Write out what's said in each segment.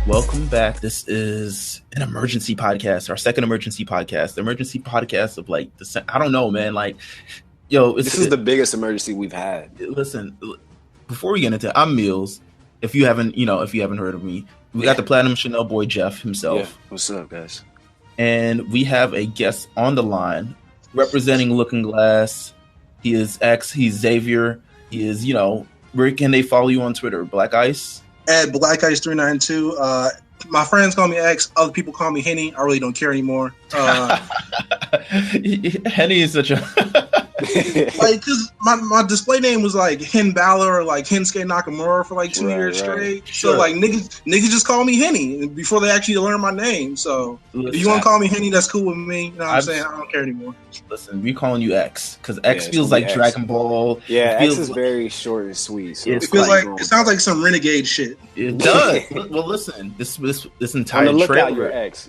Welcome back. This is an emergency podcast, our second emergency podcast. The emergency podcast of like I don't know, man. Like, yo, this is the biggest emergency we've had. Listen, before we get into it, I'm Meelz. If you haven't heard of me, we got the Platinum Chanel boy Jeff himself. Yeah. What's up, guys? And we have a guest on the line representing Looking Glass. He is X. He's Xavier. He is, where can they follow you on Twitter? Black Ice? At Black Ice 392. My friends call me X. Other people call me Henny. I really don't care anymore. Henny is such a like, because my display name was like Hen Balor or like Hensuke Nakamura for like 2 years straight. Sure. So like niggas just call me Henny before they actually learn my name. So if you want to call me Henny, that's cool with me. You know what I'm saying? I don't care anymore. Listen, we calling you X because X feels like X. Dragon Ball. Yeah, X is very short and sweet. So it feels like it sounds like some renegade shit. It does. Well, listen, this entire trailer, X,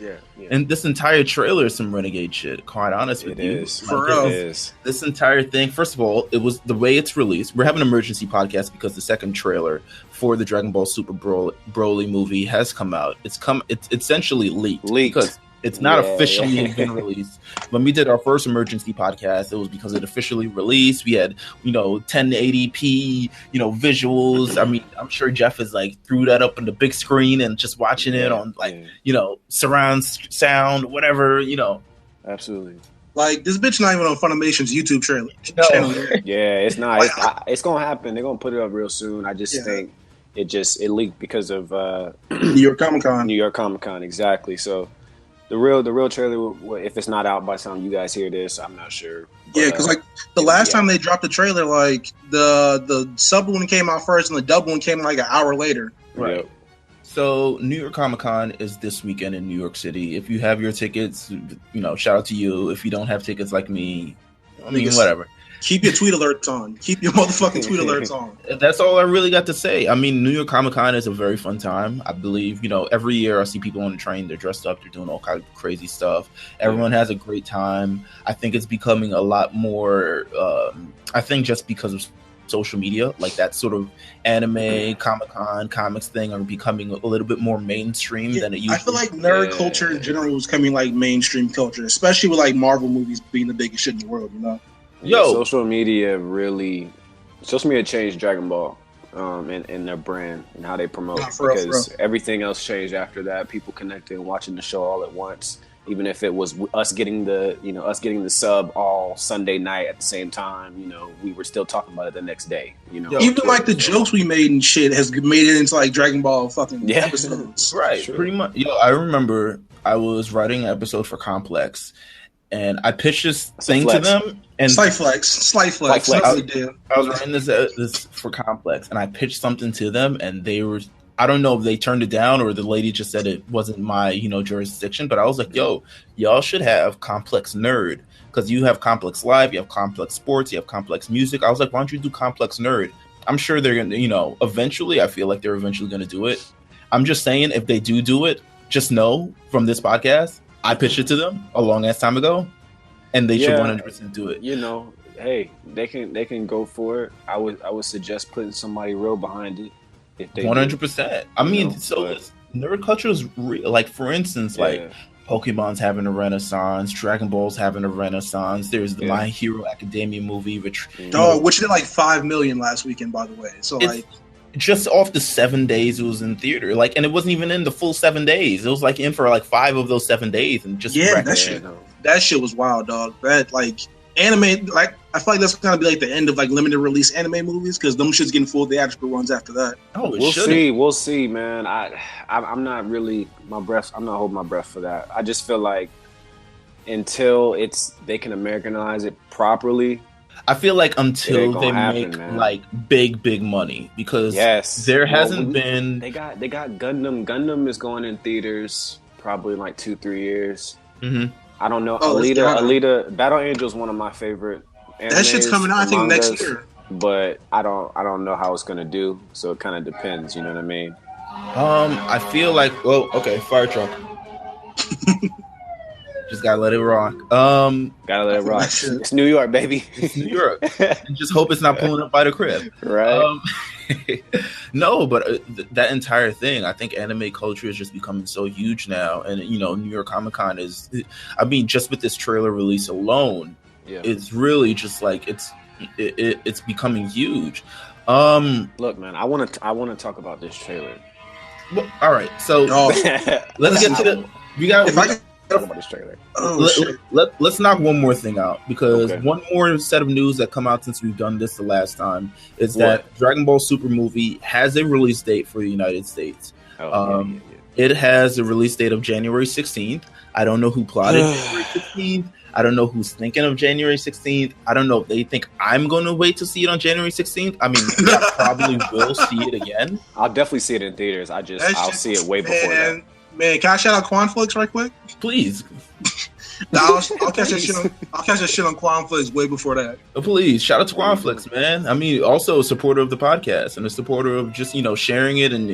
and this entire trailer is some renegade shit. Quite honest with you, for real. This entire thing. First of all, it was the way it's released. We're having an emergency podcast because the second trailer for the Dragon Ball Super Broly movie has come out. It's essentially leaked. Because it's not officially been released. When we did our first emergency podcast, it was because it officially released. We had, 1080p, visuals. I mean, I'm sure Jeff is like threw that up on the big screen and just watching it on surround sound, whatever, Absolutely. Like, this bitch not even on Funimation's YouTube channel. Yeah, it's not. It's going to happen. They're going to put it up real soon. I just think it leaked because of New York Comic Con. New York Comic Con, exactly. So the real trailer, if it's not out by the time you guys hear this, I'm not sure. But, yeah, because like the last time they dropped the trailer, like the sub one came out first and the dub one came like an hour later. Right. Yep. So New York Comic Con is this weekend in New York City. If you have your tickets, shout out to you. If you don't have tickets like me, whatever. Keep your tweet alerts on. Keep your motherfucking tweet alerts on. That's all I really got to say. I mean, New York Comic Con is a very fun time. I believe, every year I see people on the train. They're dressed up. They're doing all kinds of crazy stuff. Everyone has a great time. I think it's becoming a lot more, I think just because of social media, like that sort of anime, Comic-Con, comics thing are becoming a little bit more mainstream than it used to be. I feel like nerd culture in general is becoming like mainstream culture, especially with like Marvel movies being the biggest shit in the world, social media changed Dragon Ball and their brand and how they promote, because everything else changed after that. People connected and watching the show all at once, even if it was us getting the sub all Sunday night at the same time. We were still talking about it the next day. Even like the jokes we made and shit has made it into like Dragon Ball fucking episodes. Right, sure. Pretty much. I remember I was writing an episode for Complex, and I pitched this thing to them. And slight flex. I was writing this for Complex, and I pitched something to them, and they were. I don't know if they turned it down or the lady just said it wasn't my, jurisdiction. But I was like, yo, y'all should have Complex Nerd, because you have Complex Live, you have Complex Sports, you have Complex Music. I was like, why don't you do Complex Nerd? I'm sure they're going to, eventually, I feel like they're eventually going to do it. I'm just saying, if they do it, just know from this podcast, I pitched it to them a long ass time ago, and they should 100% do it. Hey, they can go for it. I would suggest putting somebody real behind it. 100%. I mean, nerd culture is real. Like, for instance, like Pokemon's having a renaissance, Dragon Ball's having a renaissance. There's the My Hero Academia movie, which did like 5 million last weekend, by the way. So like, just off the 7 days it was in theater, like, and it wasn't even in the full 7 days. It was like in for like 5 of those 7 days, and just that shit was wild, dog. That like anime, like I feel like that's gonna be like the end of like limited release anime movies, because them shit's getting full theatrical runs after that. We'll see, man. I'm not really I'm not holding my breath for that. I just feel like until they can Americanize it properly. I feel like until they make like big money, because there hasn't been. They got Gundam. Gundam is going in theaters probably in like 2-3 years. Mm-hmm. I don't know. Alita, Battle Angel is one of my favorite animes. That shit's coming out, I think, next year. But I don't know how it's gonna do. So it kind of depends. You know what I mean? I feel like fire truck. Just gotta let it rock. Gotta let it rock. It's New York, baby. It's New York. And just hope it's not pulling up by the crib. Right. No, but that entire thing, I think anime culture is just becoming so huge now, and New York Comic Con is. I mean, just with this trailer release alone, it's really just like it's becoming huge. Look, man, I want to talk about this trailer. Well, all right, so let's get to the. We got. Talk about this trailer. Let's knock one more thing out, because one more set of news that come out since we've done this the last time is that Dragon Ball Super movie has a release date for the United States. It has a release date of January 16th. I don't know who plotted January 16th. I don't know who's thinking of January 16th. I don't know if they think I'm going to wait to see it on January 16th. I mean, I probably will see it again. I'll definitely see it in theaters. I'll see it way before that. Man, can I shout out Quanflix right quick? Please. I'll catch that shit on. I'll catch that shit on Quanflix way before that. Please, shout out to Quanflix, man. I mean, also a supporter of the podcast and a supporter of just sharing it and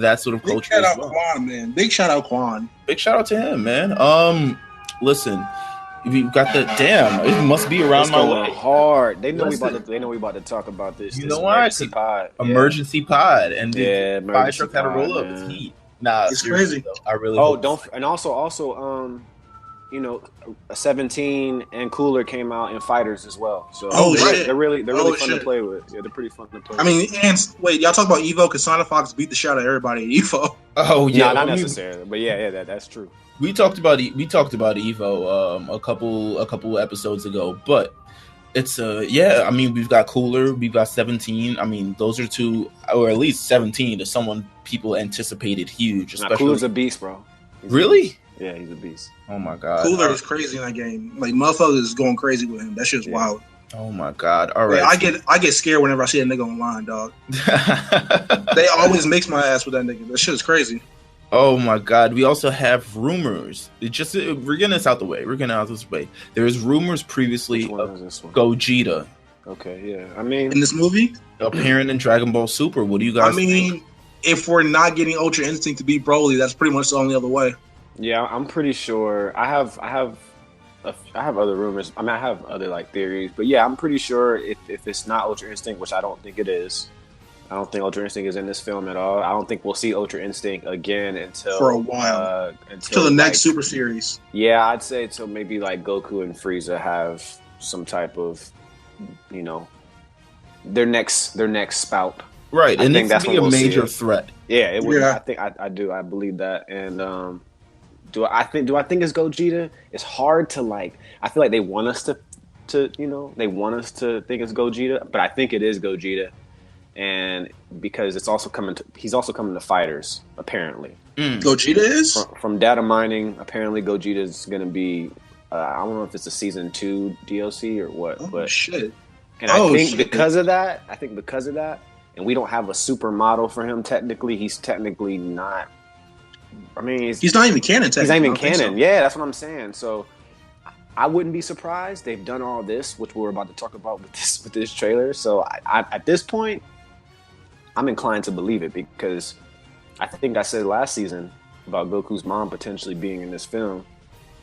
that sort of culture. Big shout out Quan, man. Big shout out Quan. Big shout out to him, man. Listen, we got the damn. It must be around my way. Hard. They know we about to talk about this. You know why? Emergency pod, and the fire truck had to roll up. It's heat. Nah, it's crazy. Though. I really. And also, 17 and Cooler came out in Fighters as well. So they're really fun to play with. Yeah, they're pretty fun to play. I mean, and wait, y'all talk about Evo because Sonic Fox beat the shit out of everybody at Evo. Oh yeah, not necessarily, but that's true. We talked about Evo a couple episodes ago, but it's I mean, we've got Cooler, we've got 17. I mean, those are two, or at least 17 is someone people anticipated huge. Especially Cooler's a beast, bro. Really? Yeah, he's a beast. Oh my god, Cooler is crazy in that game. Like motherfuckers is going crazy with him. That shit's wild. Oh my god! All right, I get scared whenever I see a nigga online, dog. They always makes my ass with that nigga. That shit is crazy. Oh my god! We also have rumors. We're getting this out the way. There's rumors previously of Gogeta. Okay, yeah. I mean, in this movie, appearing in Dragon Ball Super. What do you guys? think? If we're not getting Ultra Instinct to beat Broly, that's pretty much the only other way. Yeah, I'm pretty sure. I have other rumors. I mean, I have other theories, but yeah, I'm pretty sure if it's not Ultra Instinct, which I don't think it is. I don't think Ultra Instinct is in this film at all. I don't think we'll see Ultra Instinct again until for a while, until the next Super Series. Yeah, I'd say until maybe Goku and Frieza have some type of, their next spout. Right, and it needs to be a major threat. Yeah, it would. Yeah. I think I do. I believe that. And do I think it's Gogeta? It's hard to I feel like they want us to they want us to think it's Gogeta, but I think it is Gogeta. And because he's also coming to Fighters, apparently. Gogeta is? From data mining, apparently Gogeta is going to be, I don't know if it's a season 2 DLC or what. But shit. And I think because of that, and we don't have a super model for him technically, he's technically not, I mean, he's not even canon technically. He's not even canon. So. Yeah, that's what I'm saying. So I wouldn't be surprised. They've done all this, which we're about to talk about with this trailer. So I at this point, I'm inclined to believe it because I think I said last season about Goku's mom potentially being in this film,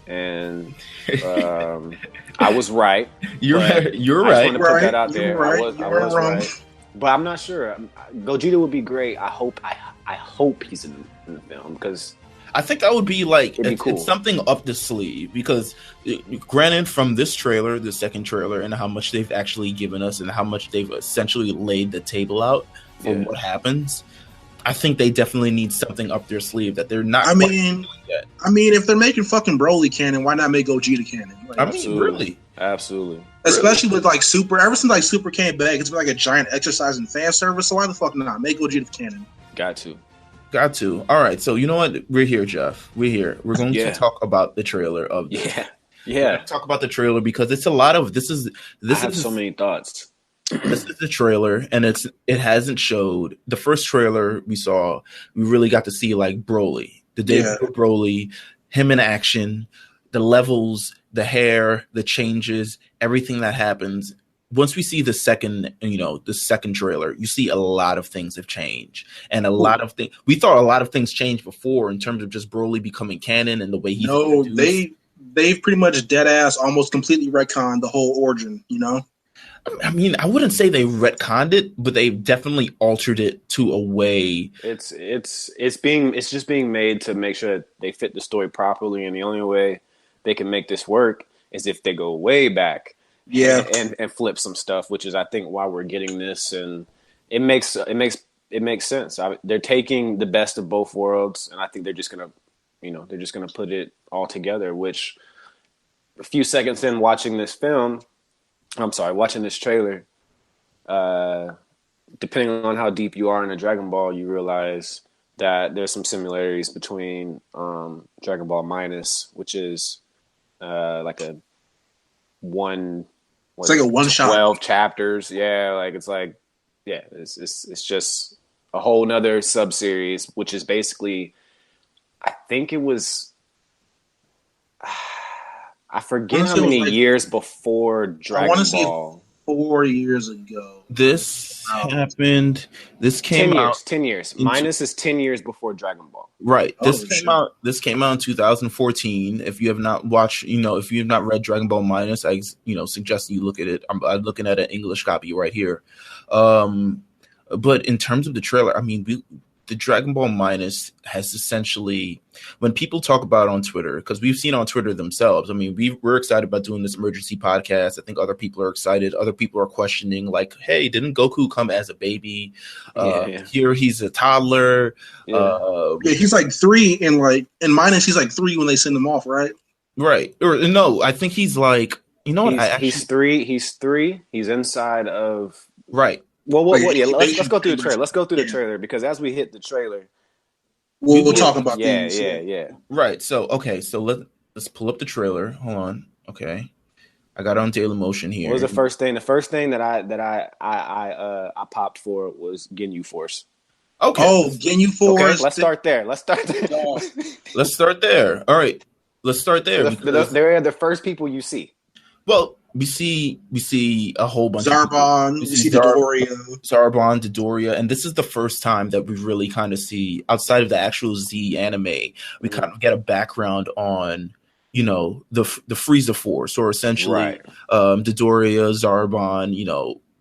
and I was right. You're right. I just want to put that out there. I was right, but I'm not sure. Gogeta would be great. I hope he's in the film because I think that would be cool. It's something up the sleeve because granted from this trailer, the second trailer, and how much they've actually given us and how much they've essentially laid the table out for what happens, I think they definitely need something up their sleeve that they're not doing yet. I mean, if they're making fucking Broly canon, why not make Gogeta canon? Absolutely. Especially with Super. Ever since Super came back, it's been a giant exercise in fan service. So why the fuck not make Gogeta canon? Got to. All right. So you know what? We're here, Jeff. We're here. We're going to talk about the trailer of this. Yeah. Talk about the trailer because it's a lot of this. I have so many thoughts. This is the trailer, and it hasn't showed the first trailer we saw. We really got to see Broly, the debut of Broly, him in action, the levels, the hair, the changes, everything that happens. Once we see the second trailer, you see a lot of things have changed, and a lot of things. We thought a lot of things changed before in terms of just Broly becoming canon and the way he's. They've pretty much dead ass almost completely retconned the whole origin. I mean, I wouldn't say they retconned it, but they definitely altered it to a way. It's just being made to make sure that they fit the story properly, and the only way they can make this work is if they go way back, and flip some stuff, which is I think why we're getting this, and it makes sense. They're taking the best of both worlds, and I think they're just gonna put it all together. Which a few seconds in watching this trailer, depending on how deep you are in a Dragon Ball, you realize that there's some similarities between Dragon Ball Minus, which is like a one. It's like a one shot. 12 chapters. Yeah, like it's just a whole nother sub series, which is basically, I think it was. I forget how many years before Dragon Ball. 4 years ago. This happened. This came 10 years, out 10 years. Minus is 10 years before Dragon Ball. Right. This came out in 2014. If you have not watched, if you have not read Dragon Ball Minus, I suggest you look at it. I'm looking at an English copy right here. But in terms of the trailer, I mean, the Dragon Ball Minus has essentially, when people talk about it on Twitter, because we've seen on Twitter themselves, I mean, we're excited about doing this emergency podcast. I think other people are excited. Other people are questioning, like, hey, didn't Goku come as a baby? Here he's a toddler. He's like 3 in Minus. He's like 3 when they send him off, right? Right. Or no, I think he's like, he's 3. He's 3. He's inside of right. Well, let's go through the trailer. Let's go through the trailer, because as we hit the trailer, we'll talk about things. Yeah. Right. So let's pull up the trailer. Hold on. Okay, I got it on Dailymotion here. What was the first thing? The first thing that I popped for was Ginyu Force. Okay. Oh, Ginyu Force. Okay, let's start there. Let's start there. All right. Let's start there. They're the first people you see. Well, we see a whole bunch Zarbon, of we see Dodoria. Zarbon, Dodoria, and this is the first time that we really kind of see, outside of the actual Z anime, we kind of get a background on, the Frieza Force, or essentially Dodoria, Zarbon,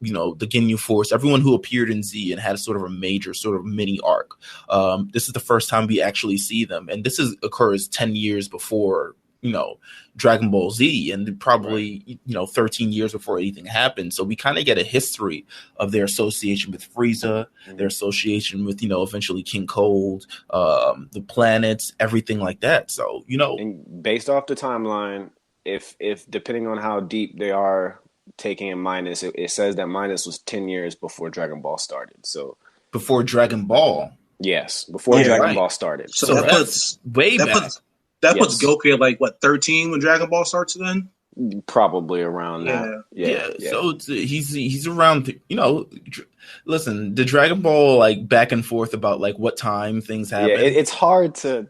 the Ginyu Force, everyone who appeared in Z and had sort of a major sort of mini arc. This is the first time we actually see them, and this occurs 10 years before Dragon Ball Z, and probably 13 years before anything happened. So we kind of get a history of their association with Frieza, their association with eventually King Cold, the planets, everything like that. So and based off the timeline, if depending on how deep they are taking in Minus, it says that Minus was 10 years before Dragon Ball started. So before Dragon Ball, yes, before Dragon Ball started. So that's way back. That puts Goku at 13 when Dragon Ball starts then? Probably around that. Yeah. So he's around, listen, the Dragon Ball back and forth about what time things happen. Yeah, it's hard to.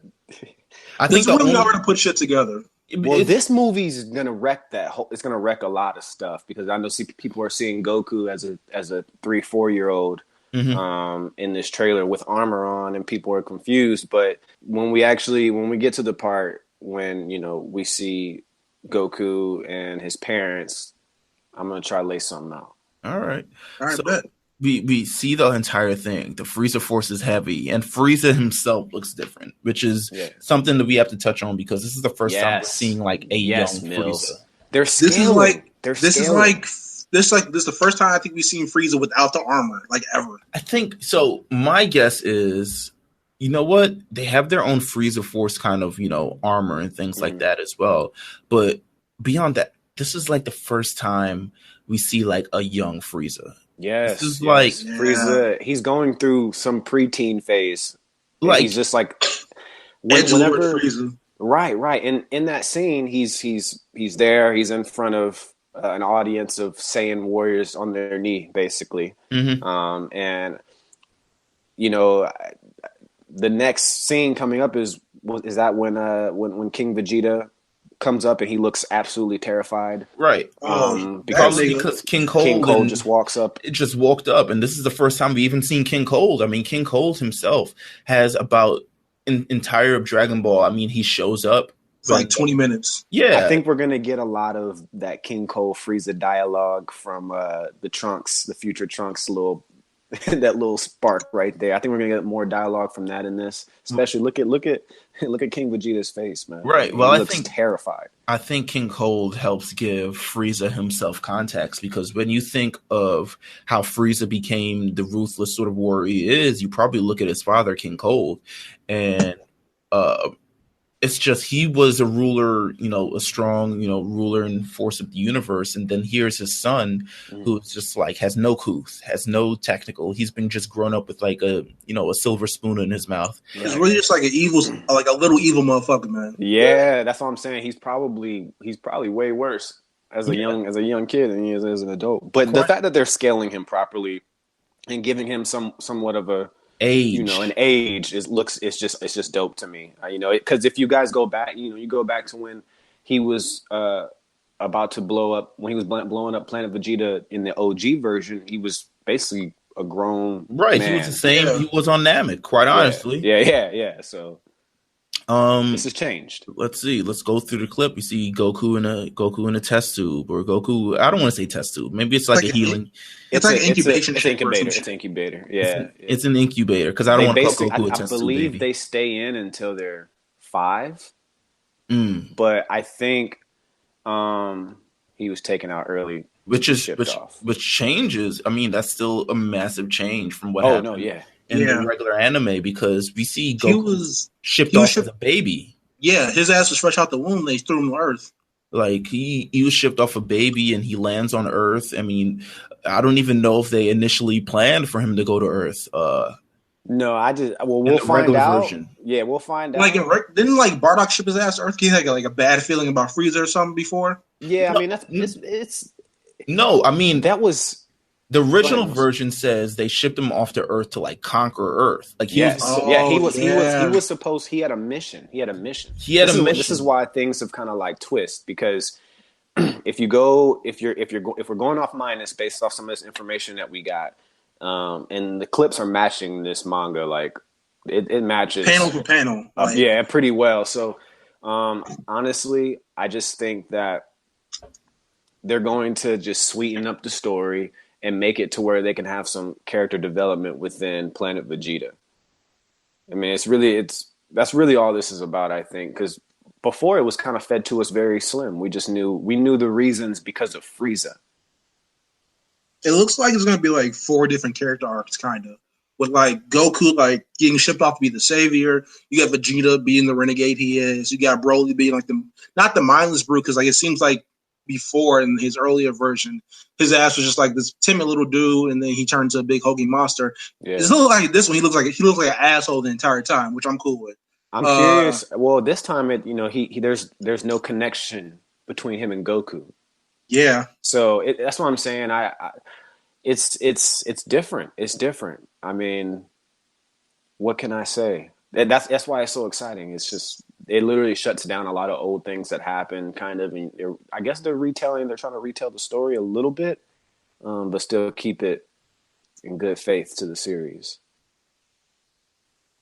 I think it's really hard to put shit together. Well, this movie's gonna wreck that. It's gonna wreck a lot of stuff, because I know people are seeing Goku as a 3-4-year-old. In this trailer with armor on, and people are confused. But when we get to the part when we see Goku and his parents, I'm gonna try to lay something out. All right. So bet. We see the entire thing. The Frieza Force is heavy, and Frieza himself looks different, which is something that we have to touch on, because this is the first time we're seeing a young Frieza. This is the first time I think we've seen Frieza without the armor, ever. I think so. My guess is, what? They have their own Frieza Force kind of, armor and things like that as well. But beyond that, this is the first time we see a young Frieza. Yes. This is Frieza. He's going through some preteen phase. He's just whenever Frieza. Right. And in that scene, he's there. He's in front of an audience of Saiyan warriors on their knee, basically. And the next scene coming up is that when King Vegeta comes up and he looks absolutely terrified, right? Because King Cold just walks up. It just walked up, and this is the first time we even seen King Cold. I mean, King Cold himself has about entire of Dragon Ball. I mean, he shows up like 20 minutes. Yeah. I think we're going to get a lot of that King Cole Frieza dialogue from the future Trunks that little spark right there. I think we're going to get more dialogue from that in this. Especially look at King Vegeta's face, man. Right. Well, he looks terrified. I think King Cold helps give Frieza himself context, because when you think of how Frieza became the ruthless sort of warrior he is, you probably look at his father, King Cold, and it's just he was a ruler, a strong, ruler and force of the universe. And then here's his son, who's just like has no couth, has no technical. He's been just grown up with like a silver spoon in his mouth. He's really just like a little evil motherfucker, man. Yeah, that's what I'm saying. He's probably way worse as a young kid than he is as an adult. But the fact that they're scaling him properly and giving him somewhat of a age, an age it's just dope to me. Because if you guys go back, you go back to when he was about to blow up, when he was blowing up Planet Vegeta in the OG version, he was basically a grown man. He was the same. Yeah. He was on Namek, quite honestly. Yeah. So this has changed. Let's see. Let's go through the clip. You see Goku in a test tube, or Goku. I don't want to say test tube. Maybe it's like a healing. It's like an incubation. It's incubator. It's incubator. Yeah, it's an incubator, because I don't want to call Goku a test tube. I believe they stay in until they're 5. But I think he was taken out early, which changes. I mean, that's still a massive change from what happened. In the regular anime, because we see Goku shipped off as a baby. Yeah, his ass was fresh out the womb. They threw him to Earth. Like he was shipped off a baby, and he lands on Earth. I mean, I don't even know if they initially planned for him to go to Earth. No, we'll find out. Version. Yeah, we'll find out. Like, didn't Bardock ship his ass to Earth? He had like a bad feeling about Frieza or something before. Yeah, I mean it's. No, I mean that was. The original version says they shipped him off to Earth to like conquer Earth. Like he was supposed. He had a mission. This is why things have kind of like twist, because if we're going off minus based off some of this information that we got, and the clips are matching this manga, like it matches panel for panel. Pretty well. So honestly, I just think that they're going to just sweeten up the story and make it to where they can have some character development within Planet Vegeta. I mean, that's really all this is about, I think, because before it was kind of fed to us very slim. We knew the reasons because of Frieza. It looks like it's going to be like 4 different character arcs, kind of, with like Goku like getting shipped off to be the savior. You got Vegeta being the renegade he is. You got Broly being like not the mindless brute, because like it seems like before in his earlier version, his ass was just like this timid little dude, and then he turned to a big hulking monster. Yeah. It's not like this one. He looks like an asshole the entire time, which I'm cool with. I'm curious. Well, this time there's no connection between him and Goku. Yeah. So that's what I'm saying. It's different. It's different. I mean, what can I say? That's why it's so exciting. It's just it literally shuts down a lot of old things that happened, kind of. And I guess they're trying to retell the story a little bit, but still keep it in good faith to the series.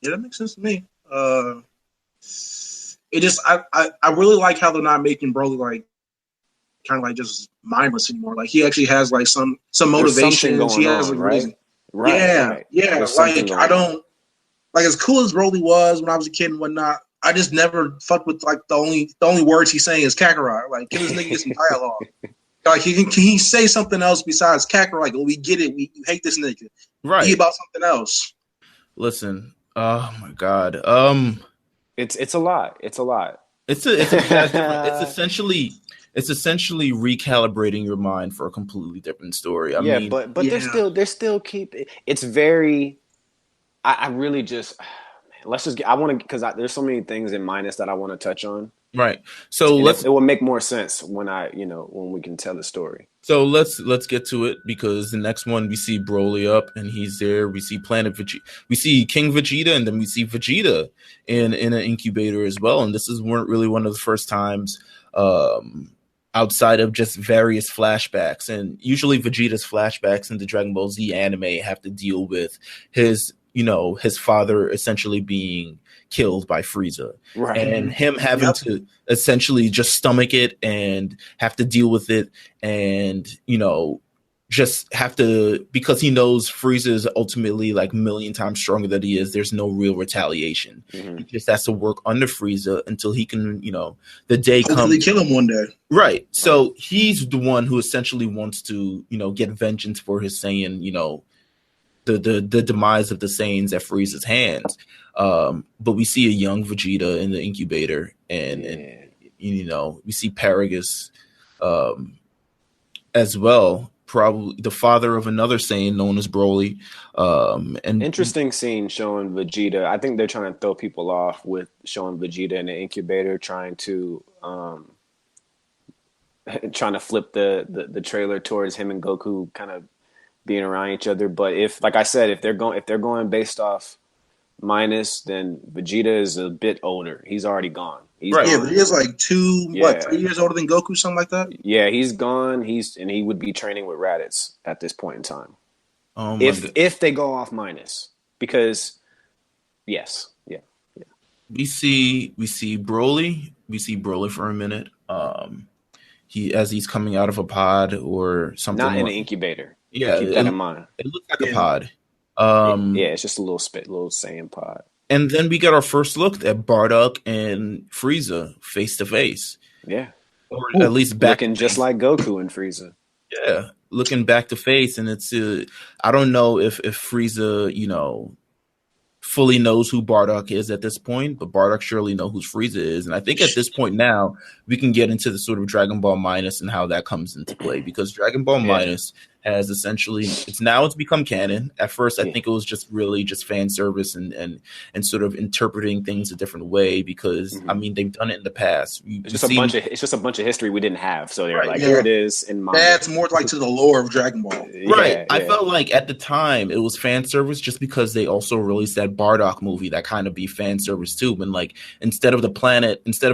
Yeah, that makes sense to me. It just I really like how they're not making Broly like kind of like just mindless anymore. Like he actually has like some motivation. He has a reason. Right. Yeah. Like I don't like as cool as Broly was when I was a kid and whatnot. I just never fucked with like the only words he's saying is Kakarot. Like, give this nigga get some dialogue. Like, can he say something else besides Kakarot? Like, we get it. We hate this nigga. Right. Be about something else. Listen. Oh my god. It's a lot. It's a lot. It's essentially recalibrating your mind for a completely different story. I mean, but they're still it's very. I really just. Let's just get. I want to because there's so many things in minus that I want to touch on. Right. So it will make more sense when when we can tell the story. So let's get to it, because the next one we see Broly up and he's there. We see Planet Vegeta. We see King Vegeta, and then we see Vegeta in an incubator as well. And this weren't really one of the first times outside of just various flashbacks. And usually Vegeta's flashbacks in the Dragon Ball Z anime have to deal with his his father essentially being killed by Frieza, right, and him having to essentially just stomach it and have to deal with it, and just have to, because he knows Frieza is ultimately like a million times stronger than he is. There's no real retaliation. He just has to work under Frieza until he can, the day hopefully comes. Kill him one day. Right. So he's the one who essentially wants to, get vengeance for his Saiyan, the demise of the Saiyans at Frieza's hands. But we see a young Vegeta in the incubator, and we see Paragus as well. Probably the father of another Saiyan known as Broly. And interesting scene showing Vegeta. I think they're trying to throw people off with showing Vegeta in the incubator, trying to flip the trailer towards him and Goku kind of being around each other. But if they're going based off minus, then Vegeta is a bit older. He's already gone. Right. Yeah, but he is like 3 years older than Goku, something like that. Yeah, he's gone. And he would be training with Raditz at this point in time. Oh, if they go off minus, because yes, yeah. We see Broly. We see Broly for a minute. He's coming out of a pod or something. Not in the incubator. Yeah, keep that in mind. It looks like a pod. It's just a little Saiyan pod. And then we got our first look at Bardock and Frieza face to face. Yeah. Or at least back looking just like Goku and Frieza. Yeah, looking back to face, and it's I don't know if Frieza, fully knows who Bardock is at this point, but Bardock surely knows who Frieza is. And I think at this point now we can get into the sort of Dragon Ball Minus and how that comes into play, because Dragon Ball Minus has essentially it's become canon. At first, I think it was just really just fan service and sort of interpreting things a different way, because I mean they've done it in the past. It's just a bunch of history we didn't have. So they're here it is in manga. That's more like to the lore of Dragon Ball. Right. I felt like at the time it was fan service just because they also released that Bardock movie that kind of be fan service too. When instead of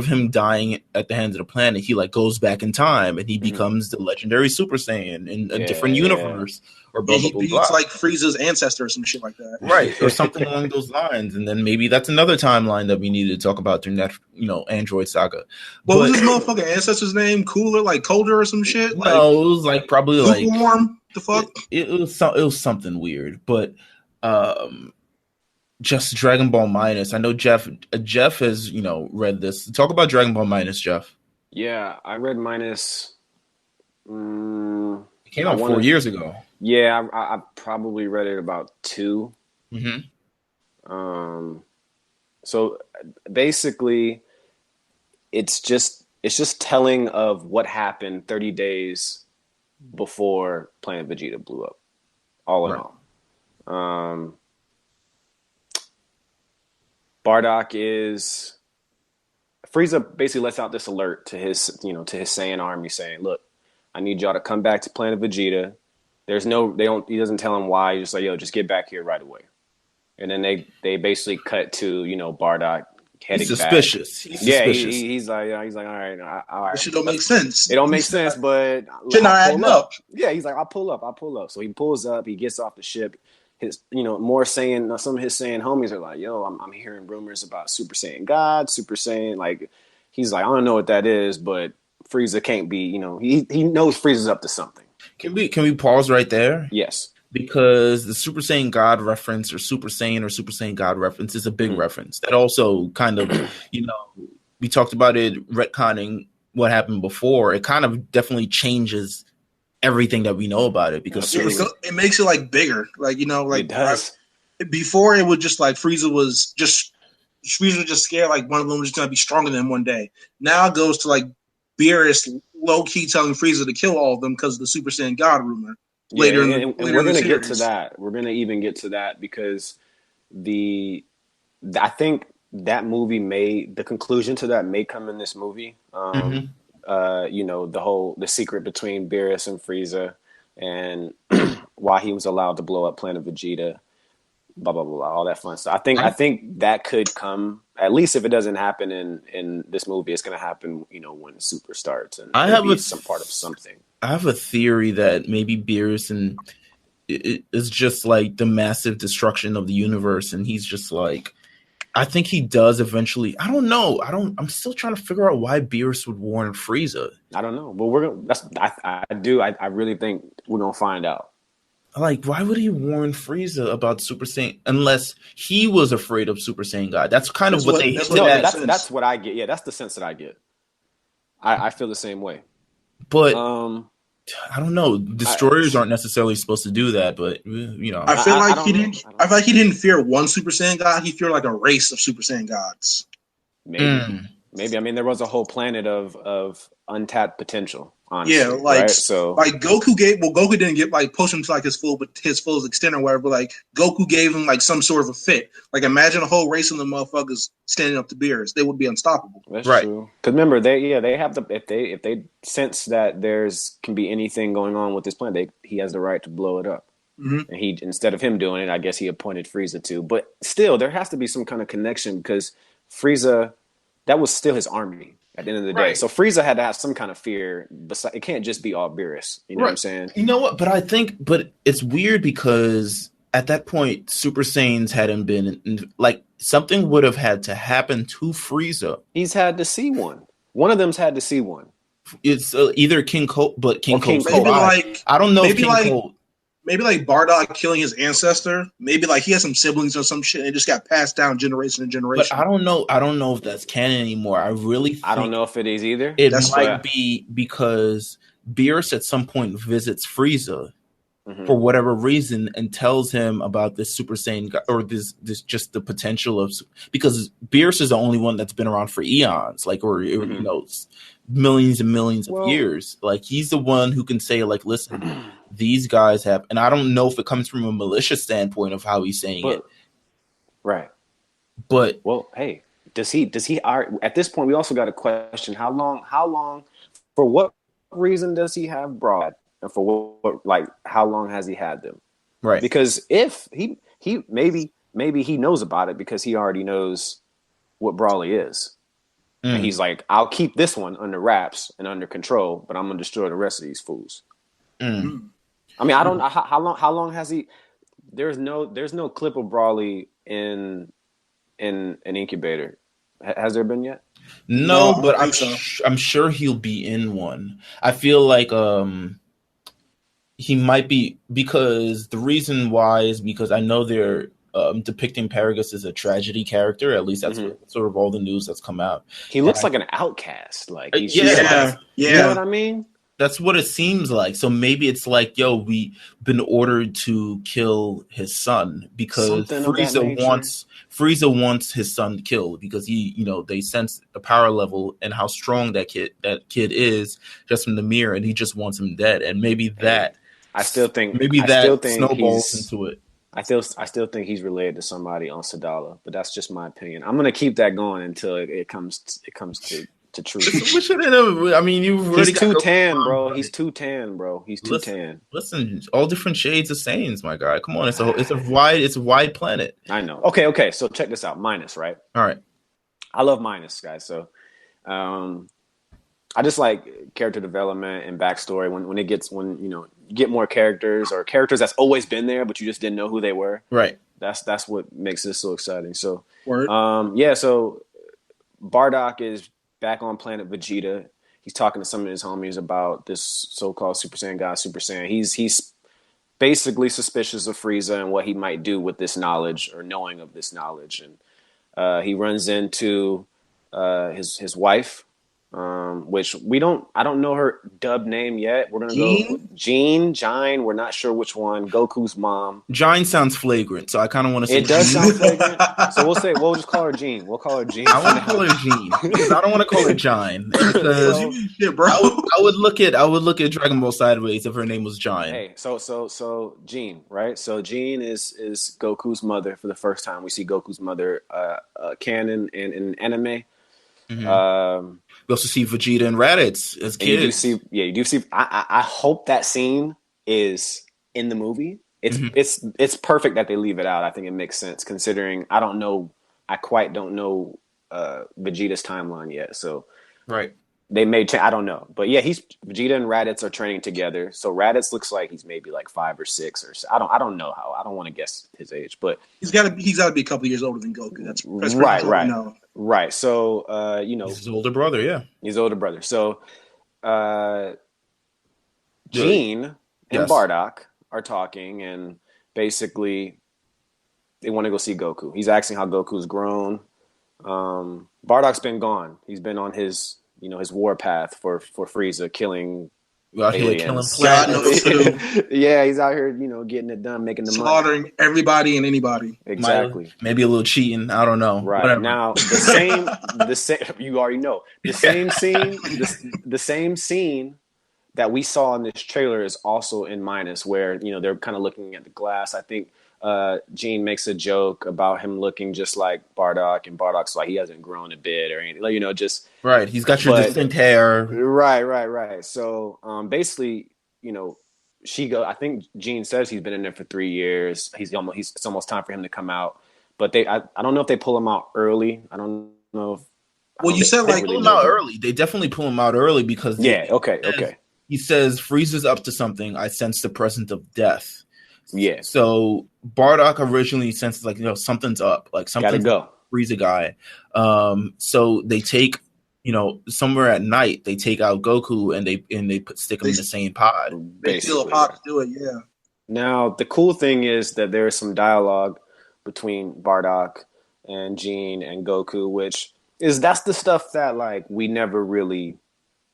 him dying at the hands of the planet, he goes back in time and he becomes the legendary Super Saiyan in a different universe, or blah, he blah, blah, beats like Frieza's ancestor or some shit like that, right? Or something along those lines. And then maybe that's another timeline that we need to talk about during that Android saga. What was his motherfucking ancestor's name? Colder or some shit? No, it was probably lukewarm. The fuck? It was something weird, but just Dragon Ball Minus. I know Jeff has read this. Talk about Dragon Ball Minus, Jeff. Yeah, I read Minus. It came out 4 years ago. Yeah, I probably read it about 2. So basically, it's just telling of what happened 30 days before Planet Vegeta blew up. All in all, Bardock is Frieza basically lets out this alert to his Saiyan army saying, "Look, I need y'all to come back to Planet Vegeta." He doesn't tell him why. He's just like, "Yo, just get back here right away." And then they basically cut to, Bardock heading he's suspicious. back. He's suspicious. He's like, all right. This shit don't make sense. It don't make sense, but shit not adding up. Yeah, he's like, I'll pull up. So he pulls up, he gets off the ship. His, more saying, some of his Saiyan homies are like, yo, I'm hearing rumors about Super Saiyan God, Super Saiyan, he's like, I don't know what that is, but Frieza can't be, he knows Frieza's up to something. Can we pause right there? Yes. Because the Super Saiyan God reference, or Super Saiyan God reference, is a big reference. That also kind of, we talked about it retconning what happened before. It kind of definitely changes everything that we know about it, because it makes it bigger. It does. Before it was just Frieza was just scared one of them was going to be stronger than him one day. Now it goes to Beerus low key telling Frieza to kill all of them because of the Super Saiyan God rumor. Later, and we're going to get to that. We're going to even get to that because I think that movie the conclusion to that may come in this movie. The secret between Beerus and Frieza, and why he was allowed to blow up Planet Vegeta, blah blah blah, all that fun stuff. I think that could come, at least if it doesn't happen in this movie, it's going to happen, when Super starts, and some part of something. I have a theory that maybe Beerus is just like the massive destruction of the universe, and he's just like, I think he does eventually. I don't know. I'm still trying to figure out why Beerus would warn Frieza. I don't know, but I really think we're gonna find out. Like, why would he warn Frieza about Super Saiyan unless he was afraid of Super Saiyan God? That's kind of what they. That's what I get. Yeah, that's the sense that I get. I feel the same way. But I don't know. Destroyers aren't necessarily supposed to do that, but you know, I feel like he didn't. I feel like he didn't fear one Super Saiyan God. He feared like a race of Super Saiyan gods. Maybe. I mean, there was a whole planet of untapped potential. Honestly, yeah, like right? So like Goku didn't get like push him to like his fullest extent or whatever. But like Goku gave him like some sort of a fit. Like imagine a whole race of the motherfuckers standing up to Beerus. They would be unstoppable. That's true. Because remember, they have the if they sense that can be anything going on with this planet, he has the right to blow it up. Mm-hmm. And he, instead of him doing it, I guess he appointed Frieza to. But still, there has to be some kind of connection because Frieza, that was still his army. At the end of the day. So Frieza had to have some kind of fear. It can't just be all Beerus. You know what I'm saying? You know what? But it's weird because at that point, Super Saiyans hadn't been like something would have had to happen to Frieza. He's had to see one. One of them's had to see one. It's either King Cold, but King Cold. Maybe like I don't know. Maybe if King Cold. Maybe like Bardock killing his ancestor. Maybe like he has some siblings or some shit and it just got passed down generation to generation. But I don't know if that's canon anymore. I don't know if it is either. It might be because Beerus at some point visits Frieza for whatever reason and tells him about this Super Saiyan or this just the potential of, because Beerus is the only one that's been around for eons, like you know, millions and millions of years. Like he's the one who can say like, listen. These guys have, and I don't know if it comes from a malicious standpoint of how he's saying it. Right. But hey, does he at this point we also got a question, how long for what reason does he have Broad? And for what like how long has he had them? Right. Because if he maybe he knows about it because he already knows what Brawly is. And he's like, I'll keep this one under wraps and under control, but I'm gonna destroy the rest of these fools. I mean, I don't know how long has he? There's no clip of Brawly in an incubator. Has there been yet? No, but I'm sure he'll be in one. I feel like he might be, because the reason why is because I know they're depicting Paragus as a tragedy character. At least that's sort of all the news that's come out. He looks like an outcast. Like he's you know what I mean? That's what it seems like. So maybe it's like, we've been ordered to kill his son because Frieza wants his son killed because he, you know, they sense the power level and how strong that kid is just from the mirror, and he just wants him dead. And maybe that snowballs into it. I still think he's related to somebody on Sadala, but that's just my opinion. I'm gonna keep that going until it comes to truth. I mean, he's too tan, bro. He's too tan, bro. He's too tan. Listen, all different shades of Saiyans, my guy. Come on, it's a wide planet. I know. Okay. So check this out. Minus, right? All right. I love Minus, guys. So, I just like character development and backstory when you get more characters or characters that's always been there, but you just didn't know who they were. Right. That's what makes this so exciting. So, Word. So Bardock is back on planet Vegeta. He's talking to some of his homies about this so-called Super Saiyan God, Super Saiyan. He's basically suspicious of Frieza and what he might do with this knowledge or knowing of this knowledge. And he runs into his wife, which I don't know her dub name yet. We're gonna go with Jine. We're not sure which one. Goku's mom. Jine sounds flagrant, so I kind of want to say it does sound flagrant. So we'll just call her Jean. We'll call her Jean. I want to call her Jean because I don't want to call her Jine because I would look at Dragon Ball sideways if her name was Jine. Hey, so Jean, right? So Jean is Goku's mother. For the first time, we see Goku's mother canon in anime. Mm-hmm. We also see Vegeta and Raditz as kids. You do see. I hope that scene is in the movie. It's perfect that they leave it out. I think it makes sense considering I quite don't know Vegeta's timeline yet. So right. They may I don't know, but yeah, Vegeta and Raditz are training together. So Raditz looks like he's maybe like 5 or 6 or so. I don't know how. I don't want to guess his age, but he's got to be a couple years older than Goku. That's right. So he's his older brother. Yeah, he's older brother. So Gene and Bardock are talking, and basically they want to go see Goku. He's asking how Goku's grown. Bardock's been gone. He's been on his his warpath for Frieza, killing aliens. Yeah, he's out here, getting it done, making the slaughtering money. Everybody and anybody. Exactly. Maybe a little cheating. I don't know. Right. Whatever. Now the same. You already know the same scene. The same scene that we saw in this trailer is also in Minus, where they're kind of looking at the glass. I think Gene makes a joke about him looking just like Bardock, and Bardock's like he hasn't grown a bit or anything, just right. He's got your distinct hair. Right. So basically, I think Gene says he's been in there for 3 years. It's almost time for him to come out. But I don't know if they pull him out early. I don't know if. Well, you said pull him out early. They definitely pull him out early because okay. He says Frieza's up to something. I sense the presence of death. Yeah. So Bardock originally senses something's up, like something's gotta go. Frieza guy. So they take somewhere at night they take out Goku and they stick him in the same pod. They steal a pod to do it. Yeah. Now the cool thing is that there is some dialogue between Bardock and Gene and Goku, that's the stuff that we never really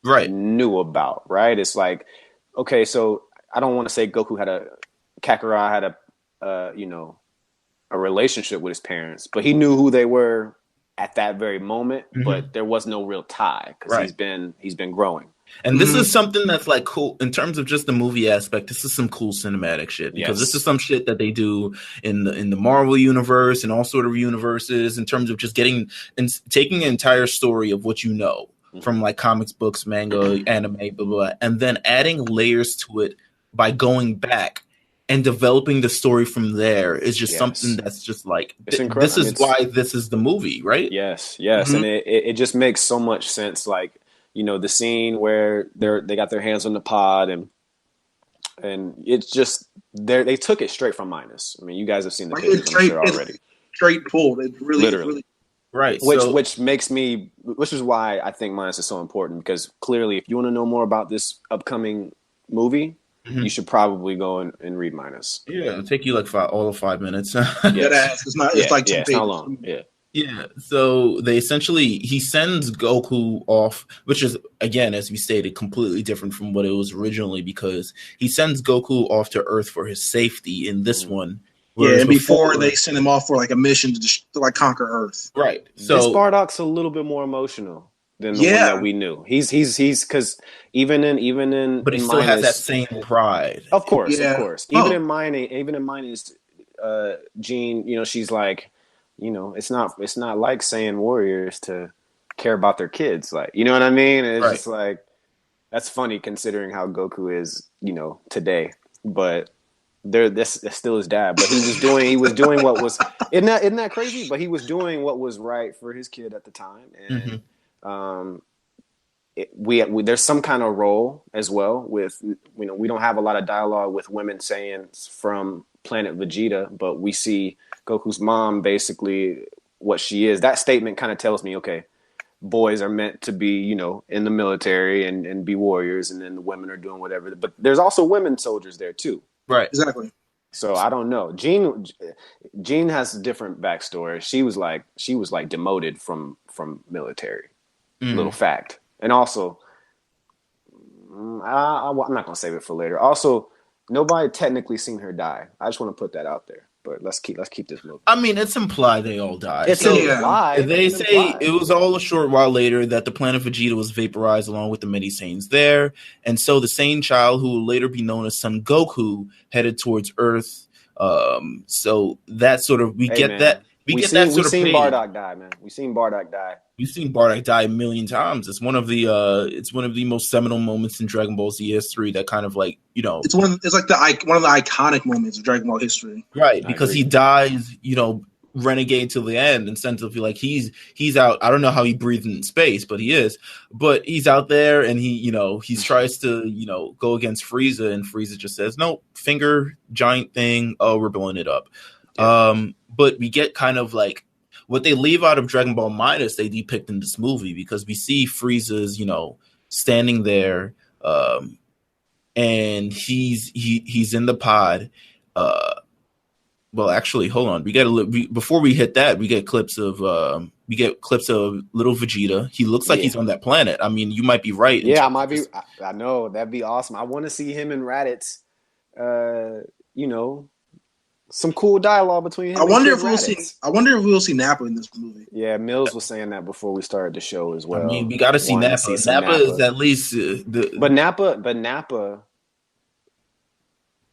knew about, right? It's like, okay, so I don't want to say Kakarot had a relationship with his parents, but he knew who they were at that very moment, but there was no real tie because he's been growing. And this is something that's cool in terms of just the movie aspect. This is some cool cinematic shit because this is some shit that they do in the Marvel universe and all sort of universes in terms of just taking an entire story of what from comics, books, manga, anime, blah, blah, and then adding layers to it by going back and developing the story from there is just something that's just it's incredible. This is why this is the movie, right? Yes. And it just makes so much sense. The scene where they got their hands on the pod and it's just they took it straight from Minus. I mean, you guys have seen the pictures I'm sure already. Straight pulled. It really right. Which is why I think Minus is so important, because clearly if you want to know more about this upcoming movie, you should probably go and read Minus. Yeah, it'll take you all of 5 minutes. It's not. It's like 2 pages. It's not long. Yeah. Yeah. So he sends Goku off, which is again, as we stated, completely different from what it was originally, because he sends Goku off to Earth for his safety in this one. Yeah, and before they send him off for a mission to conquer Earth. Right. So this Bardock's a little bit more emotional than the one that we knew. He's because even in but he still has that same pride. Of course. Even in mine is Gene. She's like, it's not like Saiyan warriors to care about their kids. You know what I mean? It's just that's funny considering how Goku is, today. But this still his dad. But he was doing what was isn't that crazy? But he was doing what was right for his kid at the time, and there's some kind of role as well with we don't have a lot of dialogue with women Saiyans from Planet Vegeta, but we see Goku's mom basically what she is. That statement kind of tells me, okay, boys are meant to be in the military and be warriors, and then the women are doing whatever. But there's also women soldiers there too. Right. Exactly. So I don't know. Gene has a different backstory. She was demoted from military. Little fact. And also, I'm not gonna save it for later. Also, nobody technically seen her die. I just want to put that out there. But let's keep this moving. I mean, it's implied they all died. It's implied. They say it was all a short while later that the planet Vegeta was vaporized along with the many Saiyans there, and so the Saiyan child, who will later be known as Son Goku, headed towards Earth. So that sort of we get that. We've seen Bardock die, man. We've seen Bardock die. We've seen Bardock die a million times. It's one of the most seminal moments in Dragon Ball Z history. That kind of it's one of the iconic moments of Dragon Ball history. Right, because he dies, renegade till the end, and Sentinel like he's out. I don't know how he breathes in space, but he is. But he's out there, and he tries to go against Frieza, and Frieza just says no, finger giant thing. Oh, we're blowing it up. Yeah. But we get kind of like what they leave out of Dragon Ball Minus, they depict in this movie, because we see Frieza's standing there, and he's in the pod. Well, actually, hold on. Before we hit that, we get clips of little Vegeta. He looks like he's on that planet. I mean, you might be right. Yeah, I might be. I know that'd be awesome. I want to see him and Raditz. Some cool dialogue between him. I wonder if we'll see Nappa in this movie. Yeah, Meelz was saying that before we started the show as well. I mean, we got to see Nappa. Nappa is at least But Nappa.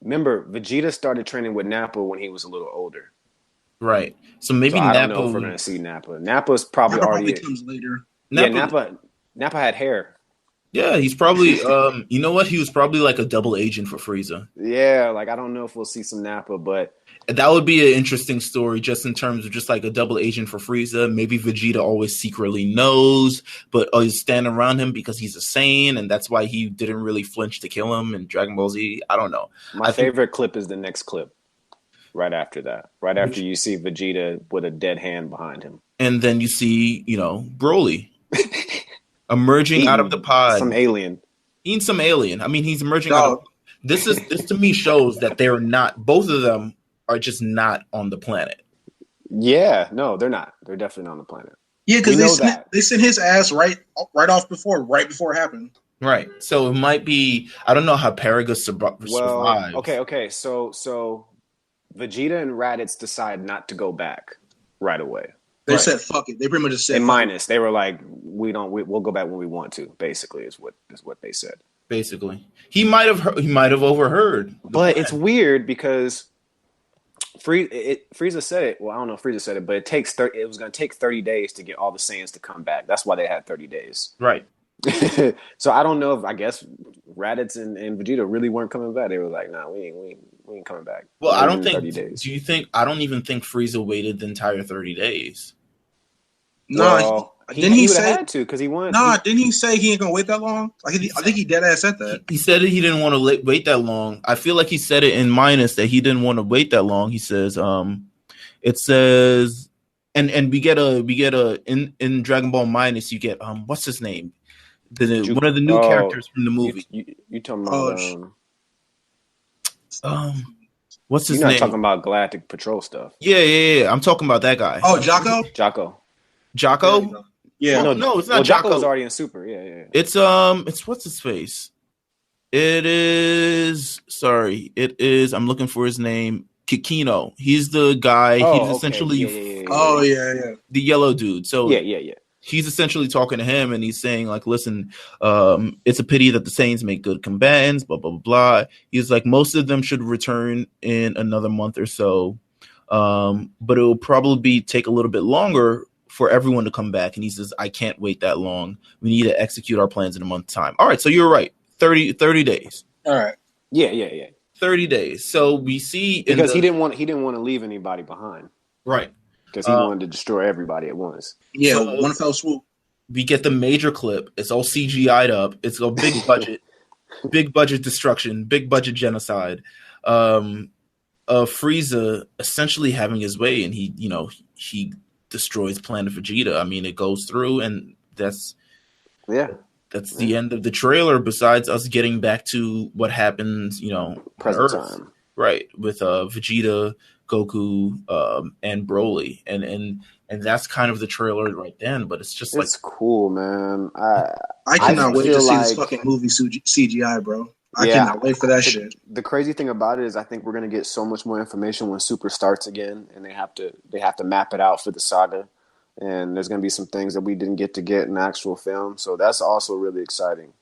Remember, Vegeta started training with Nappa when he was a little older. Right. So maybe Nappa. I don't know if we're going to see Nappa. Nappa's probably already comes later. Nappa had hair. Yeah, he's probably. You know what? He was probably like a double agent for Frieza. Yeah, like I don't know if we'll see some Nappa, but that would be an interesting story, just in terms of just like a double agent for Frieza. Maybe Vegeta always secretly knows, but is standing around him because he's a Saiyan, and that's why he didn't really flinch to kill him in Dragon Ball Z. I don't know. My favorite clip is the next clip. Right after that, after you see Vegeta with a dead hand behind him, and then you see Broly emerging out of the pod, some alien. I mean, he's emerging out of. This to me shows that they're not. Both of them are just not on the planet. Yeah, no, they're not. They're definitely not on the planet. Yeah, because they sent his ass right before it happened. Right. So it might be. I don't know how Paragus survived. Okay. So Vegeta and Raditz decide not to go back right away. They said fuck it. They pretty much just said. In Minus, they were like, we'll go back when we want to. Basically, is what they said. Basically, he might have overheard. But it's weird because Frieza said it. Well, I don't know if Frieza said it, but it was going to take 30 days to get all the Saiyans to come back. That's why they had 30 days. Right. So I don't know if, I guess Raditz and Vegeta really weren't coming back. They were like, nah, we ain't coming back. Well, I don't think. 30 days. Do you think? I don't even think Frieza waited the entire 30 days. No, didn't he say had to because he wanted? No, didn't he say he ain't gonna wait that long? Like I think he dead ass said that. He said he didn't want to wait that long. I feel like he said it in Minus that he didn't want to wait that long. He says, it says, and we get a in Dragon Ball Minus you get what's his name? One of the new characters from the movie. You talking about what's his name? You're name? not talking about Galactic Patrol stuff. Yeah. I'm talking about that guy. Oh, Jocko. Yeah. No, it's not Jocko. Jocko's already in Super. Yeah. It's what's his face? It is I'm looking for his name. Kikino. He's the guy. He's essentially the yellow dude. So yeah. He's essentially talking to him, and he's saying, like, listen, it's a pity that the Saiyans make good combatants, blah, blah, blah, blah. He's like, most of them should return in another month or so, but it will probably take a little bit longer for everyone to come back. And he says, I can't wait that long. We need to execute our plans in a month's time. All right, so you're right. 30 days. All right. Yeah. 30 days. So we see... Because he didn't want to leave anybody behind. Right. Because he wanted to destroy everybody at once. Yeah, so one fell swoop. We get the major clip. It's all CGI'd up. It's a big budget, big budget destruction, big budget genocide. Frieza essentially having his way, and he destroys Planet Vegeta. I mean, it goes through, and that's the end of the trailer. Besides us getting back to what happens, present time, right, with Vegeta, Goku, and Broly, and that's kind of the trailer right then. But it's just it's cool, man. I cannot wait to see this fucking movie CGI, bro. I cannot wait for that shit. The crazy thing about it is, I think we're gonna get so much more information when Super starts again, and they have to map it out for the saga. And there's gonna be some things that we didn't get in the actual film, so that's also really exciting.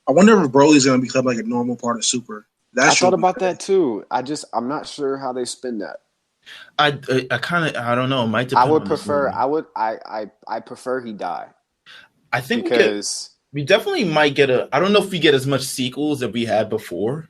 I wonder if Broly's gonna become like a normal part of Super. I thought about that too. I'm not sure how they spin that. I don't know. It might depend. I prefer he die. I think because we definitely might get I don't know if we get as much sequels that we had before,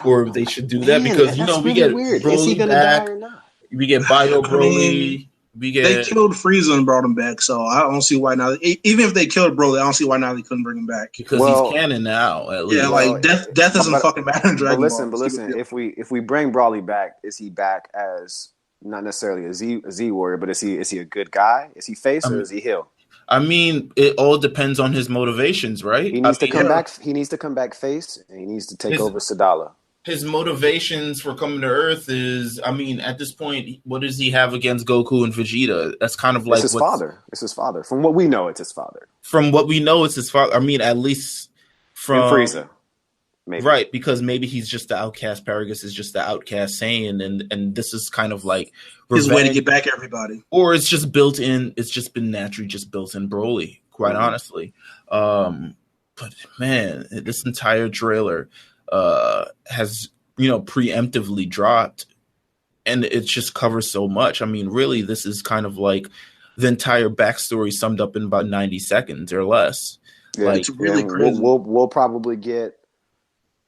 or they should do that because we really get weird. Broly Is he gonna back. die or not? We get Bio Broly. I mean, they killed Frieza and brought him back, so I don't see why now. Even if they killed Broly, I don't see why now they couldn't bring him back because he's canon now. At least, yeah, like death doesn't fucking matter in Dragon Ball. But listen, if we bring Broly back, is he back as not necessarily a Z warrior, but is he a good guy? Is he face or is he heel? I mean, it all depends on his motivations, right? He needs to come back. He needs to come back face, and he needs to take over Sadala. His motivations for coming to Earth is, I mean, at this point, what does he have against Goku and Vegeta? That's kind of like his father. It's his father. From what we know, it's his father. From what we know, it's his father. I mean, at least from and Frieza, maybe. Right? Because maybe he's just the outcast. Paragus is just the outcast Saiyan, and this is kind of like his way to get back everybody. Or it's just built in. It's just been naturally just built in Broly. Quite honestly, but man, this entire trailer has preemptively dropped, and it just covers so much. I mean, really, this is kind of like the entire backstory summed up in about 90 seconds or less. Yeah, like, it's really crazy. We'll probably get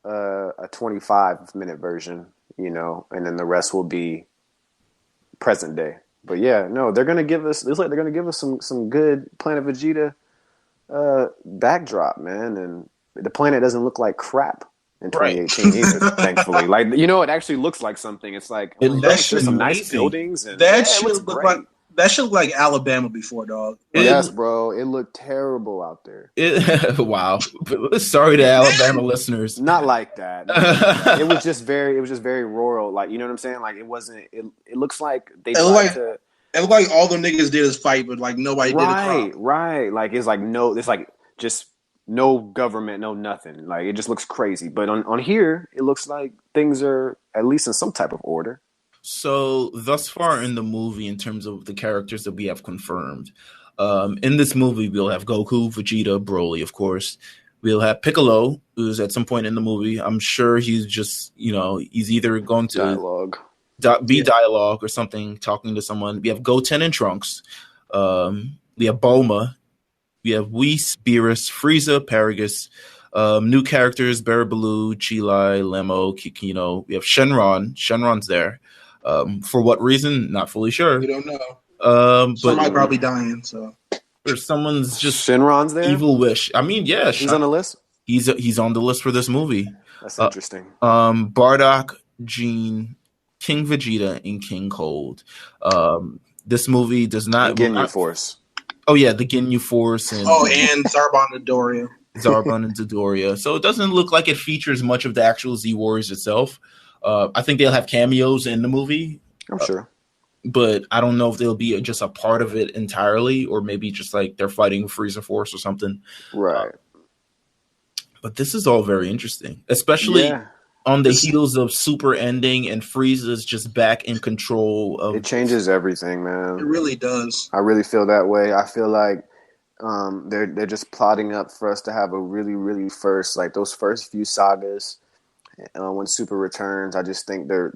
a 25-minute version, and then the rest will be present day. But yeah, no, they're gonna give us. It's like they're gonna give us some good Planet Vegeta backdrop, man, and the planet doesn't look like crap in 2018 either, thankfully. Like, it actually looks like something. It's like there's some nice buildings, and that should look like Alabama before, dog. Yes, bro. It looked terrible out there. Wow. Sorry to Alabama listeners. Not like that. It was just very rural. Like, you know what I'm saying? Like, it wasn't. It looks like they tried to. It looked like all the niggas did is fight, but like nobody did a crop. Right. Like it's like just no government, no nothing. Like it just looks crazy. But on here, it looks like things are at least in some type of order. So thus far in the movie, in terms of the characters that we have confirmed, in this movie we'll have Goku, Vegeta, Broly, of course. We'll have Piccolo, who's at some point in the movie. I'm sure he's just he's either going to dialogue or something, talking to someone. We have Goten and Trunks. We have Bulma. We have Whis, Beerus, Frieza, Paragus. New characters: Baraboo, Chilai, Lemo, Kikino. We have Shenron. Shenron's there. For what reason? Not fully sure. We don't know. Somebody probably dying. So, or someone's just Shenron's there. Evil wish. I mean, yeah, he's on the list. He's on the list for this movie. That's interesting. Bardock, Gene, King Vegeta, and King Cold. This movie does not Ginyu Force. Oh yeah, the Ginyu Force and Zarbon and Dodoria. Zarbon and Dodoria. So it doesn't look like it features much of the actual Z Warriors itself. I think they'll have cameos in the movie. I'm sure. But I don't know if they'll be just a part of it entirely, or maybe just like they're fighting Frieza Force or something. Right. But this is all very interesting, especially on the heels of Super ending and Frieza's just back in control of. It changes everything, man. It really does. I really feel that way. I feel like they're just plotting up for us to have a really, really those first few sagas. When Super returns, I just think they're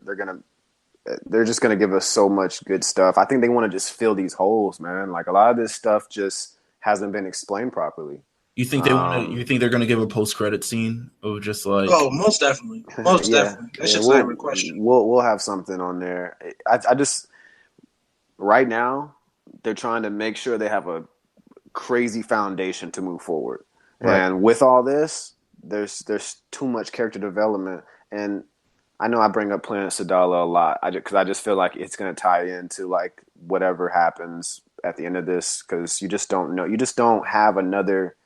just gonna give us so much good stuff. I think they want to just fill these holes, man. Like a lot of this stuff just hasn't been explained properly. You think they want to? You think they're gonna give a post-credit scene of just like? Oh, most definitely, definitely. That's just not even a question. We'll have something on there. I just right now they're trying to make sure they have a crazy foundation to move forward, and with all this. There's too much character development, and I know I bring up Planet Sadala a lot because I just feel like it's going to tie into like whatever happens at the end of this, because you just don't know. You just don't have another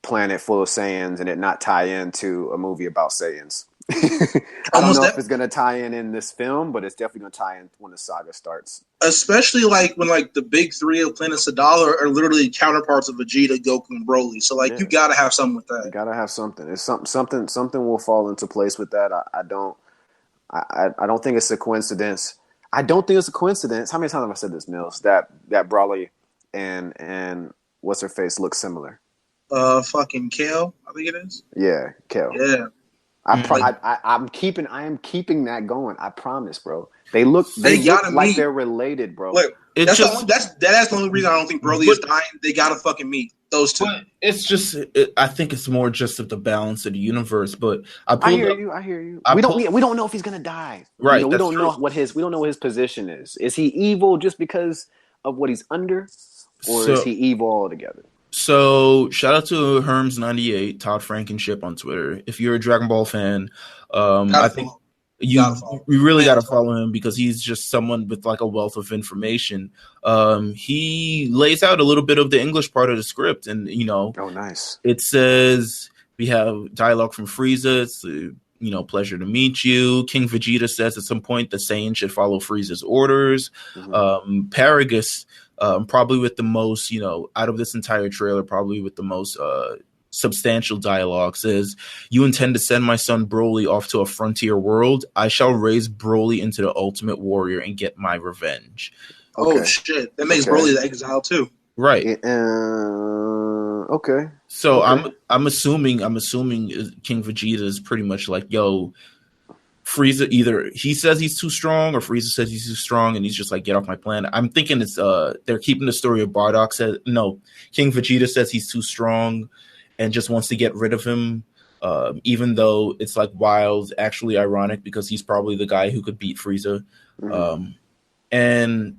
planet full of Saiyans and it not tie into a movie about Saiyans. I don't know if it's going to tie in this film, but it's definitely going to tie in when the saga starts. Especially like when like the big three of Planet Sadala are literally counterparts of Vegeta, Goku, and Broly. So like you got to have something with that. You got to have something. It's something will fall into place with that. I don't think it's a coincidence. I don't think it's a coincidence. How many times have I said this, Meelz? That Broly and what's her face look similar. Fucking Kale, I think it is. Yeah, Kale. Yeah. I am keeping that going. I promise, bro. They look like they're related, bro. That's the only reason I don't think Broly is dying. They gotta fucking meet those two. It's just, I think it's more just of the balance of the universe. But I hear you. We don't know if he's gonna die. Right. We don't know what his position is. Is he evil just because of what he's under, or is he evil altogether? So shout out to Herms98, Todd Frankenship on Twitter. If you're a Dragon Ball fan, I think you really got to follow him because he's just someone with like a wealth of information. He lays out a little bit of the English part of the script, and oh nice. It says we have dialogue from Frieza. It's pleasure to meet you. King Vegeta says at some point the Saiyan should follow Frieza's orders. Paragus, probably with the most, out of this entire trailer, probably with the most substantial dialogue, says, "You intend to send my son Broly off to a frontier world? I shall raise Broly into the ultimate warrior and get my revenge." Okay. Oh shit! That makes Broly the exile too. Right. Okay. So I'm assuming King Vegeta is pretty much like, yo, Frieza, either he says he's too strong or Frieza says he's too strong and he's just like, get off my planet. I'm thinking it's they're keeping the story of Bardock. King Vegeta says he's too strong and just wants to get rid of him, even though it's like wild, actually ironic because he's probably the guy who could beat Frieza. And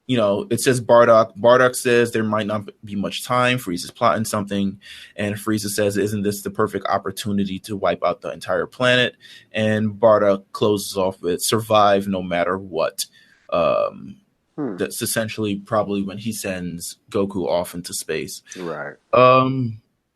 it says Bardock. Bardock says there might not be much time. Frieza's plotting something. And Frieza says, isn't this the perfect opportunity to wipe out the entire planet? And Bardock closes off with survive no matter what. That's essentially probably when he sends Goku off into space. Right.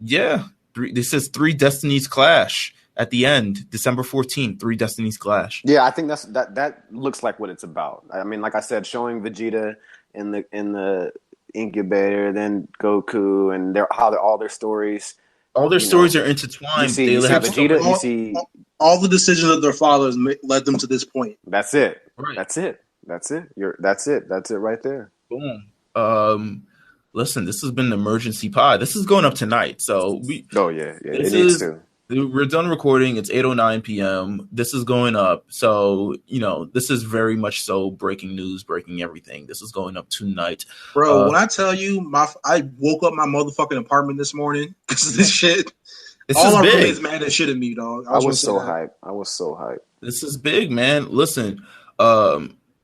Yeah. This says 3 destinies clash. At the end, December 14th, 3 destinies clash. Yeah, I think that looks like what it's about. I mean, like I said, showing Vegeta in the incubator, then Goku, and all their stories. All their stories are intertwined. You see Vegeta. All the decisions of their fathers led them to this point. That's it. Right. That's it. That's it right there. Boom. Listen, this has been an emergency pod. This is going up tonight, so we. Oh yeah. It needs to. We're done recording. It's 8:09 p.m. This is going up. So, this is very much so breaking news, breaking everything. This is going up tonight. Bro, when I tell you, I woke up my motherfucking apartment this morning because of this shit. All our roommates mad as shit at me, dog. I was so hyped. This is big, man. Listen,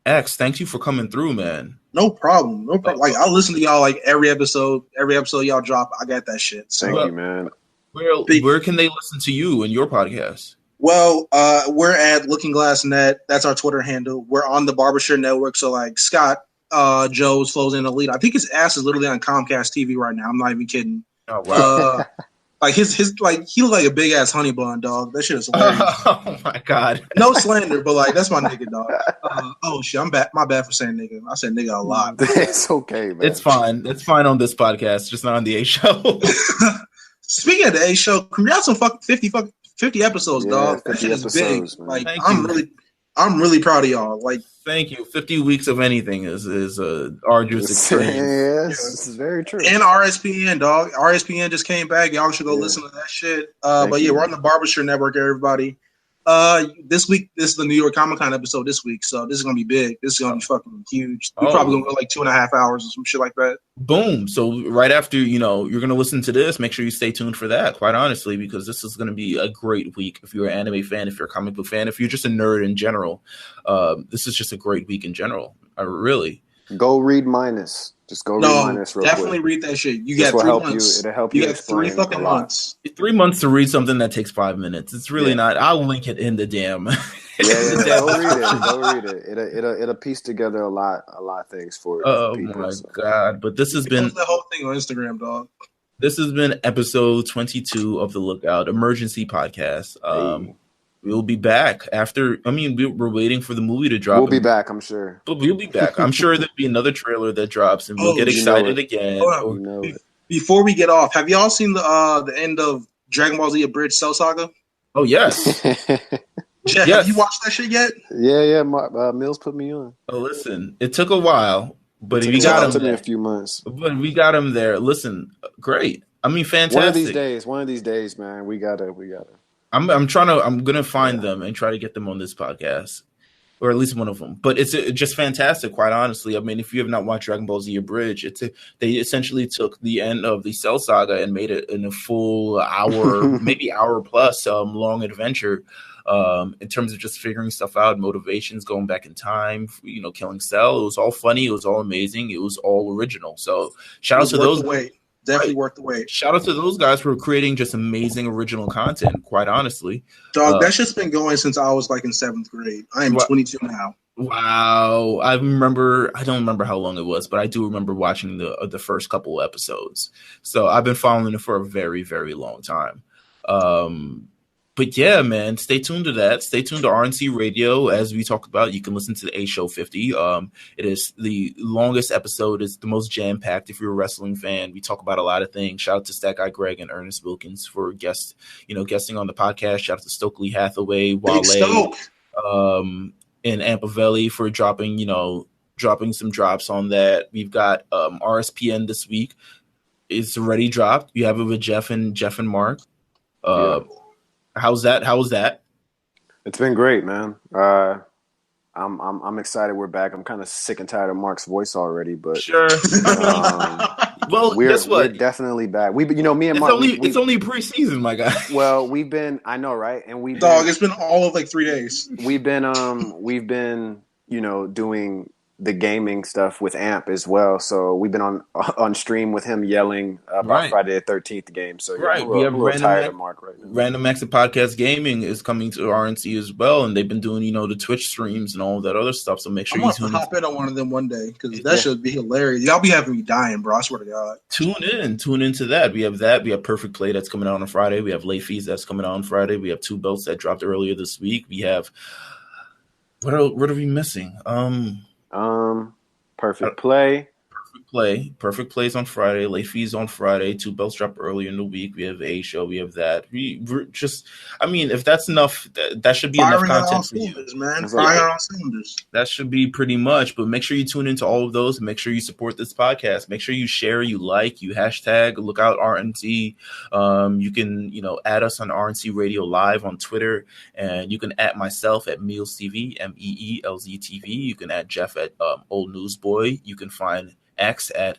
X, thank you for coming through, man. No problem. Like, I listen to y'all like every episode y'all drop. I got that shit. So. Thank you, man. Where can they listen to you and your podcast? Well, we're at Looking Glass Net. That's our Twitter handle. We're on the Barbershare Network. So like Scott, Joe's Flows in Elite. I think his ass is literally on Comcast TV right now. I'm not even kidding. Oh wow. Like his like he look like a big ass honey bun, dog. That shit is hilarious. Oh my god. No slander, but like that's my nigga, dog. Oh shit, I'm bad. My bad for saying nigga. I said nigga a lot. It's okay, man. It's fine. It's fine on this podcast, just not on the A show. Speaking of the A show, congrats on 50 episodes, dog. That shit is big. Man. Like I'm really proud of y'all. Like, thank you. 50 weeks of anything is a arduous experience. Yes, this is very true. And RSPN, dog. RSPN just came back. Y'all should go listen to that shit. But yeah, we're on the Barbershire Network, everybody. This week, this is the New York Comic Con episode this week, so this is gonna be big. This is gonna be fucking huge. We're probably gonna go like 2.5 hours or some shit like that. Boom. So right after you're gonna listen to this, make sure you stay tuned for that. Quite honestly, because this is gonna be a great week. If you're an anime fan, if you're a comic book fan, if you're just a nerd in general, this is just a great week in general. Really. Go read Minus. Just go read Minus real definitely quick. Read that shit. You got 3 months. It'll help you. You got 3 fucking months. 3 months to read something that takes 5 minutes. It's really not. I'll link it in the damn. Go read it. It'll piece together a lot of things for people. Oh my god! But this has been the whole thing on Instagram, dog. This has been episode 22 of the Lookout Emergency Podcast. We'll be back after. I mean, we're waiting for the movie to drop. We'll be back, I'm sure. But we'll be back. I'm sure there'll be another trailer that drops, and we'll get excited again. Before we get off, have y'all seen the end of Dragon Ball Z Abridged Cell Saga? Oh yes. Jeff, have you watched that shit yet? Yeah. Meelz put me on. Oh, listen, it took a while, but we got him. It took me a few months, but we got him there. Listen, great. I mean, fantastic. One of these days, man. We gotta. I'm gonna find them and try to get them on this podcast. or at least one of them. But it's just fantastic, quite honestly. I mean, if you have not watched Dragon Ball Z Abridged, they essentially took the end of the Cell Saga and made it in a full hour, maybe hour plus long adventure. In terms of just figuring stuff out, motivations, going back in time, killing Cell. It was all funny. It was all amazing. It was all original. So shout out to those. Definitely worth the wait. Shout out to those guys for creating just amazing original content, quite honestly. Dog, that shit's been going since I was like in 7th grade. I am 22 now. Wow. I don't remember how long it was, but I do remember watching the first couple episodes. So I've been following it for a very, very long time. But yeah, man, stay tuned to that. Stay tuned to RNC Radio. As we talked about, you can listen to the A Show 50. It is the longest episode. It's the most jam-packed. If you're a wrestling fan, we talk about a lot of things. Shout out to Stat Guy Greg and Ernest Wilkins for guesting on the podcast. Shout out to Stokely Hathaway, Wale, and Ampavelli for dropping some drops on that. We've got RSPN this week. It's already dropped. You have it with Jeff and Mark. How's that? How was that? It's been great, man. I'm excited we're back. I'm kind of sick and tired of Mark's voice already, but sure. Well, guess what? We're definitely back. Me and Mark. It's only preseason, my guy. Well, I know, right? And it's been all of like 3 days. We've been doing the gaming stuff with Amp as well. So we've been on stream with him yelling about Friday the 13th game. So we have a little tired of Mark right now. Random Acts of Podcast Gaming is coming to RNC as well, and they've been doing the Twitch streams and all that other stuff. So make sure you hop in on one of them one day because that should be hilarious. Y'all be having me dying, bro. I swear to God. Tune into that. We have Perfect Play that's coming out on Friday. We have Late Fees that's coming out on Friday. We have 2 belts that dropped earlier this week. We have what are we missing? Perfect Play. Perfect Plays on Friday. Late Fees on Friday. 2 belts drop earlier in the week. We have A Show. We have that. We're just, if that's enough, that should be enough content for you, man. Fire on cylinders. That should be pretty much. But make sure you tune into all of those. Make sure you support this podcast. Make sure you share, you like, you hashtag. Look out RNC. You can add us on RNC Radio Live on Twitter, and you can add myself at Meelz TV, Meelz TV. You can add Jeff at Old Newsboy. You can find X at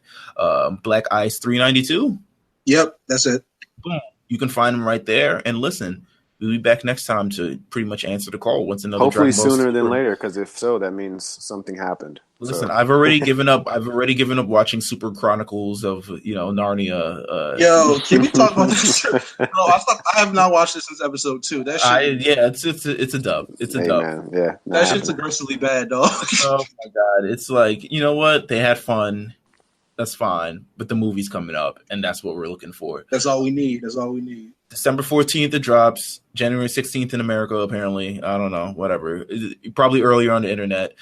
Black Ice 392. Yep, that's it. Boom. You can find them right there. And listen, we'll be back next time to pretty much answer the call. Once another hopefully sooner than later, because if so, that means something happened. Listen, I've already given up. I've already given up watching Super Chronicles of Narnia. Yo, can we talk about this? No, I have not watched this since episode 2. That shit. It's a dub. It's a dub. Man, yeah, that shit's aggressively bad, dog. Oh my god, it's like, you know what? They had fun. That's fine, but the movie's coming up, and that's what we're looking for. That's all we need. December 14th it drops. January 16th in America, apparently. I don't know, whatever. Probably earlier on the internet,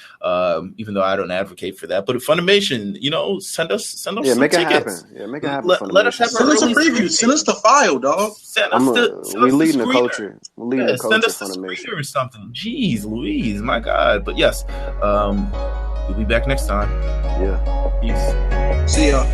even though I don't advocate for that. But Funimation, send us some make tickets. It happen. Yeah, make it happen. Let us have send us a preview. Send us the file, dog. We're leading the culture. We're leading the culture. Send us the screener or something. Jeez Louise, my God. But yes, we'll be back next time. Yeah. Peace. See ya.